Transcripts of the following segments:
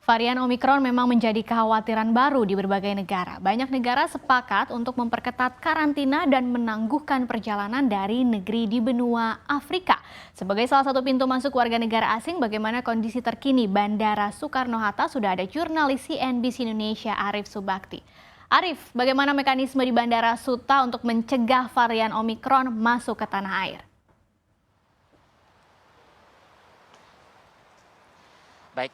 Varian Omikron memang menjadi kekhawatiran baru di berbagai negara. Banyak negara sepakat untuk memperketat karantina dan menangguhkan perjalanan dari negeri di benua Afrika. Sebagai salah satu pintu masuk warga negara asing, bagaimana kondisi terkini Bandara Soekarno-Hatta? Sudah ada jurnalis CNBC Indonesia Arif Subakti. Arif, bagaimana mekanisme di Bandara Suta untuk mencegah varian Omikron masuk ke tanah air? Baik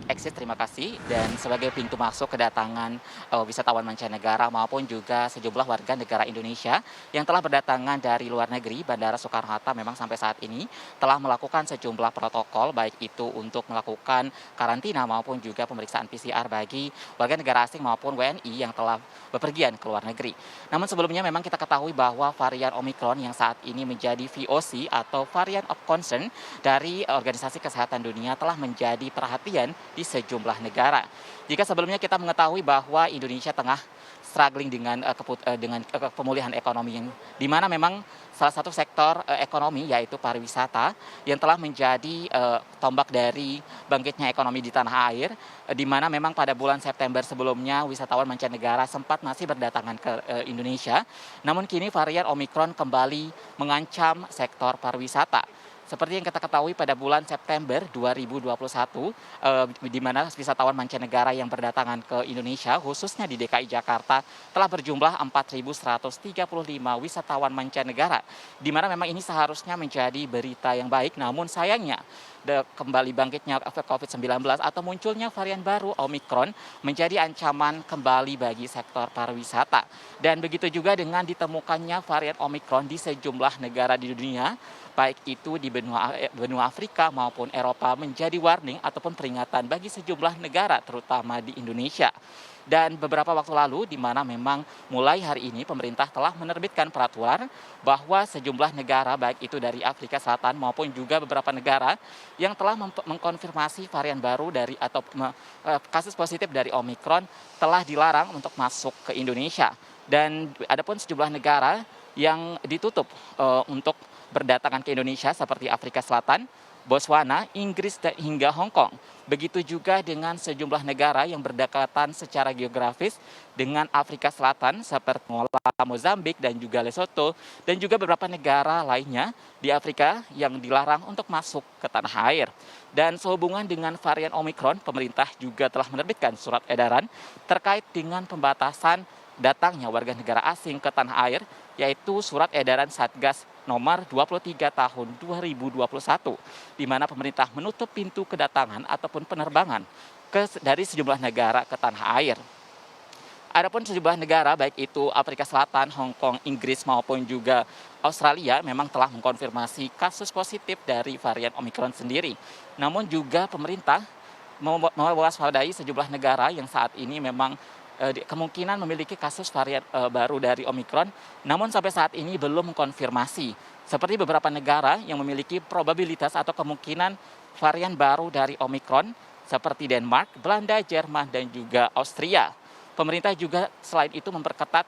Eksis, terima kasih. Dan sebagai pintu masuk kedatangan wisatawan mancanegara maupun juga sejumlah warga negara Indonesia yang telah berdatangan dari luar negeri, Bandara Soekarno-Hatta memang sampai saat ini telah melakukan sejumlah protokol, baik itu untuk melakukan karantina maupun juga pemeriksaan PCR bagi warga negara asing maupun WNI yang telah bepergian ke luar negeri. Namun sebelumnya memang kita ketahui bahwa varian Omicron yang saat ini menjadi VOC atau varian of concern dari Organisasi Kesehatan Dunia telah menjadi perhatian di sejumlah negara. Jika sebelumnya kita mengetahui bahwa Indonesia tengah struggling dengan pemulihan ekonomi yang di mana memang salah satu sektor ekonomi yaitu pariwisata yang telah menjadi tombak dari bangkitnya ekonomi di tanah air, di mana memang pada bulan September sebelumnya wisatawan mancanegara sempat masih berdatangan ke Indonesia, namun kini varian Omicron kembali mengancam sektor pariwisata. Seperti yang kita ketahui pada bulan September 2021, di mana wisatawan mancanegara yang berdatangan ke Indonesia, khususnya di DKI Jakarta, telah berjumlah 4.135 wisatawan mancanegara, di mana memang ini seharusnya menjadi berita yang baik, namun sayangnya kembali bangkitnya COVID-19 atau munculnya varian baru Omicron menjadi ancaman kembali bagi sektor pariwisata. Dan begitu juga dengan ditemukannya varian Omicron di sejumlah negara di dunia, baik itu di benua Afrika maupun Eropa, menjadi warning ataupun peringatan bagi sejumlah negara terutama di Indonesia. Dan beberapa waktu lalu di mana memang mulai hari ini pemerintah telah menerbitkan peraturan bahwa sejumlah negara baik itu dari Afrika Selatan maupun juga beberapa negara yang telah mengkonfirmasi varian baru dari atau kasus positif dari Omicron telah dilarang untuk masuk ke Indonesia. Dan adapun sejumlah negara yang ditutup untuk berdatangan ke Indonesia seperti Afrika Selatan, Botswana, Inggris, dan hingga Hong Kong. Begitu juga dengan sejumlah negara yang berdekatan secara geografis dengan Afrika Selatan seperti Angola, Mozambik, dan juga Lesotho, dan juga beberapa negara lainnya di Afrika yang dilarang untuk masuk ke tanah air. Dan sehubungan dengan varian Omicron, pemerintah juga telah menerbitkan surat edaran terkait dengan pembatasan datangnya warga negara asing ke tanah air, yaitu surat edaran Satgas nomor 23 tahun 2021, di mana pemerintah menutup pintu kedatangan ataupun penerbangan dari sejumlah negara ke tanah air. Adapun sejumlah negara baik itu Afrika Selatan, Hong Kong, Inggris maupun juga Australia memang telah mengkonfirmasi kasus positif dari varian Omicron sendiri. Namun juga pemerintah mewaspadai sejumlah negara yang saat ini memang kemungkinan memiliki kasus varian baru dari Omicron, namun sampai saat ini belum mengkonfirmasi. Seperti beberapa negara yang memiliki probabilitas atau kemungkinan varian baru dari Omicron, seperti Denmark, Belanda, Jerman, dan juga Austria. Pemerintah juga selain itu memperketat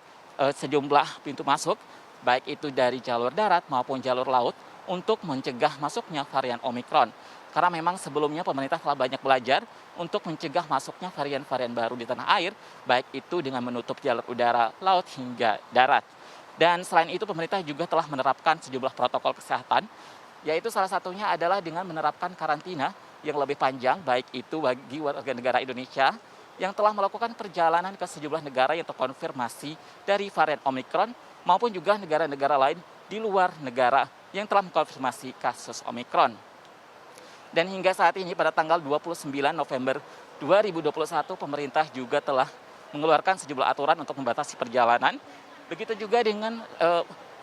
sejumlah pintu masuk, baik itu dari jalur darat maupun jalur laut, untuk mencegah masuknya varian Omicron. Karena memang sebelumnya pemerintah telah banyak belajar untuk mencegah masuknya varian-varian baru di tanah air, baik itu dengan menutup jalur udara, laut, hingga darat. Dan selain itu pemerintah juga telah menerapkan sejumlah protokol kesehatan, yaitu salah satunya adalah dengan menerapkan karantina yang lebih panjang, baik itu bagi warga negara Indonesia yang telah melakukan perjalanan ke sejumlah negara yang terkonfirmasi dari varian Omicron, maupun juga negara-negara lain di luar negara yang telah mengkonfirmasi kasus Omicron. Dan hingga saat ini pada tanggal 29 November 2021 pemerintah juga telah mengeluarkan sejumlah aturan untuk membatasi perjalanan. Begitu juga dengan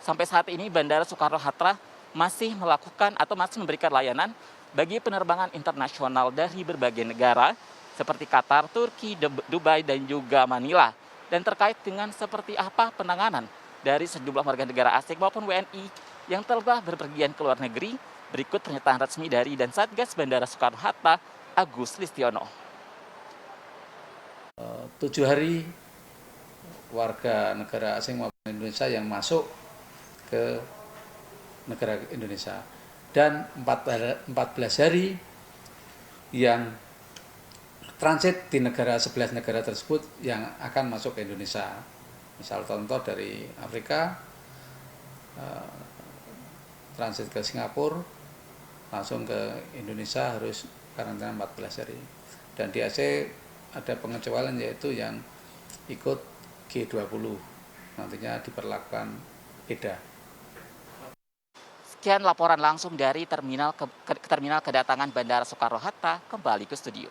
sampai saat ini Bandara Soekarno-Hatta masih melakukan atau masih memberikan layanan bagi penerbangan internasional dari berbagai negara seperti Qatar, Turki, Dubai, dan juga Manila. Dan terkait dengan seperti apa penanganan dari sejumlah warga negara asing maupun WNI yang telah berpergian ke luar negeri, berikut pernyataan resmi dari dan Satgas Bandara Soekarno-Hatta, Agus Listiono. 7 hari warga negara asing maupun Indonesia yang masuk ke negara Indonesia, dan 14 hari yang transit di 11 negara tersebut yang akan masuk ke Indonesia. Misal contoh dari Afrika, transit ke Singapura, langsung ke Indonesia harus karantina 14 hari. Dan di Aceh ada pengecualian yaitu yang ikut G20, nantinya diperlakukan beda. Sekian laporan langsung dari terminal kedatangan Bandara Soekarno-Hatta, kembali ke studio.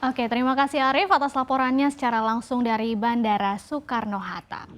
Oke, terima kasih Arief atas laporannya secara langsung dari Bandara Soekarno-Hatta.